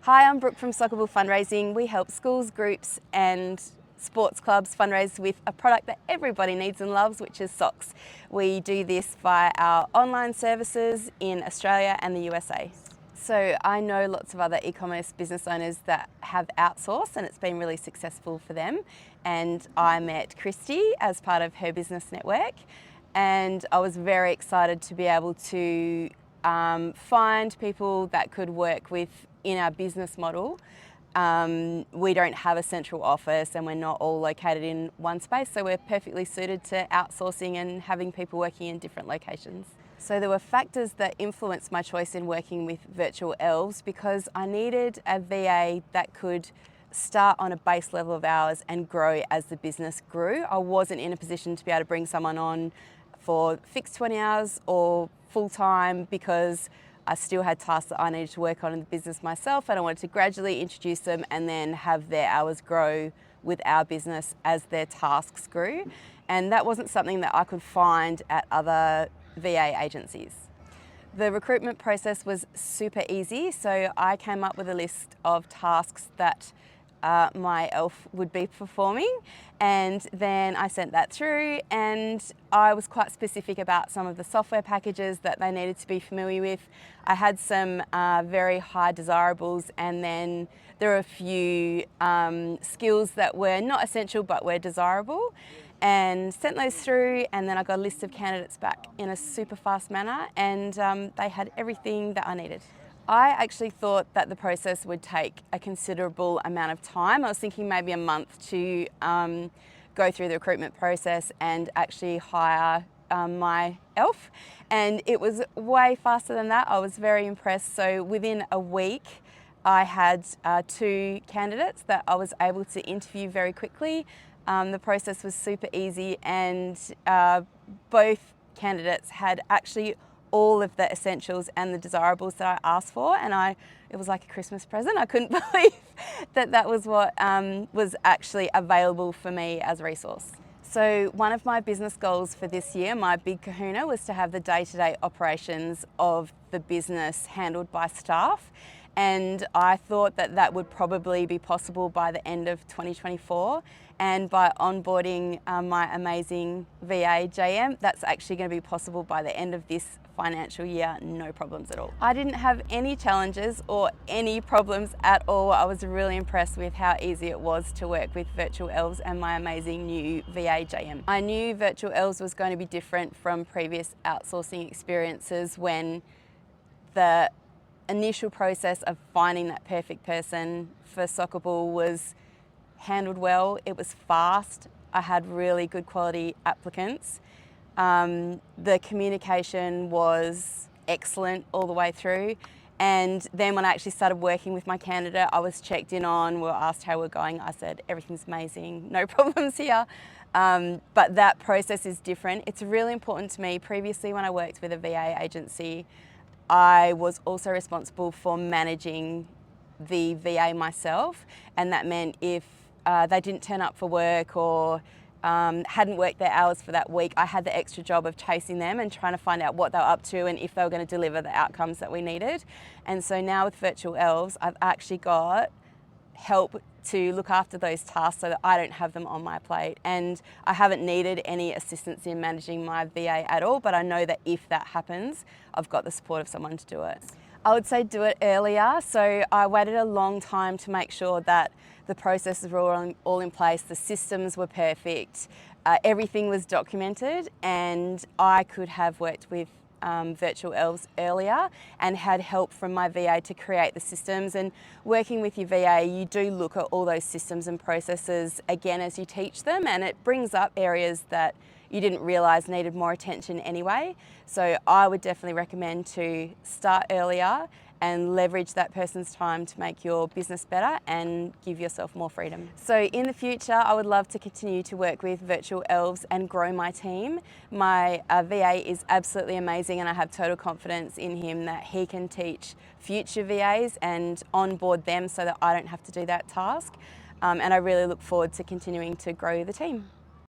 Hi, I'm Brooke from Sockable Fundraising. We help schools, groups and sports clubs fundraise with a product that everybody needs and loves, which is socks. We do this via our online services in Australia and the USA. So I know lots of other e-commerce business owners that have outsourced and it's been really successful for them. And I met Christy as part of her business network, and I was very excited to be able to find people that could work with in our business model. We don't have a central office and we're not all located in one space, so we're perfectly suited to outsourcing and having people working in different locations. So there were factors that influenced my choice in working with Virtual Elves because I needed a VA that could start on a base level of hours and grow as the business grew. I wasn't in a position to be able to bring someone on for fixed 20 hours or full time because I still had tasks that I needed to work on in the business myself, and I wanted to gradually introduce them and then have their hours grow with our business as their tasks grew. And that wasn't something that I could find at other VA agencies. The recruitment process was super easy, so I came up with a list of tasks that my elf would be performing, and then I sent that through, and I was quite specific about some of the software packages that they needed to be familiar with. I had some very high desirables, and then there were a few skills that were not essential but were desirable, and sent those through, and then I got a list of candidates back in a super fast manner, and they had everything that I needed. I actually thought that the process would take a considerable amount of time. I was thinking maybe a month to go through the recruitment process and actually hire my elf, and it was way faster than that. I was very impressed. So within a week I had 2 candidates that I was able to interview very quickly. The process was super easy, and both candidates had actually all of the essentials and the desirables that I asked for, and it was like a Christmas present. I couldn't believe that that was what was actually available for me as a resource. So one of my business goals for this year, my big kahuna, was to have the day-to-day operations of the business handled by staff, and I thought that that would probably be possible by the end of 2024. And by onboarding my amazing VA JM, that's actually going to be possible by the end of this financial year, no problems at all. I didn't have any challenges or any problems at all. I was really impressed with how easy it was to work with Virtual Elves and my amazing new VA JM. I knew Virtual Elves was going to be different from previous outsourcing experiences when the initial process of finding that perfect person for Sockable was handled well. It was fast. I had really good quality applicants. The communication was excellent all the way through. And then when I actually started working with my candidate, I was checked in on, we were asked how we're going. I said, everything's amazing, no problems here. But that process is different. It's really important to me. Previously, when I worked with a VA agency, I was also responsible for managing the VA myself, and that meant if they didn't turn up for work or hadn't worked their hours for that week, I had the extra job of chasing them and trying to find out what they were up to and if they were going to deliver the outcomes that we needed. And so now with Virtual Elves, I've actually got help to look after those tasks so that I don't have them on my plate. And I haven't needed any assistance in managing my VA at all, but I know that if that happens, I've got the support of someone to do it. I would say do it earlier. So I waited a long time to make sure that the processes were all in place, the systems were perfect, everything was documented, and I could have worked with Virtual Elves earlier and had help from my VA to create the systems. And working with your VA, you do look at all those systems and processes again as you teach them, and it brings up areas that you didn't realise needed more attention anyway. So I would definitely recommend to start earlier and leverage that person's time to make your business better and give yourself more freedom. So in the future, I would love to continue to work with Virtual Elves and grow my team. My VA is absolutely amazing, and I have total confidence in him that he can teach future VAs and onboard them so that I don't have to do that task. And I really look forward to continuing to grow the team.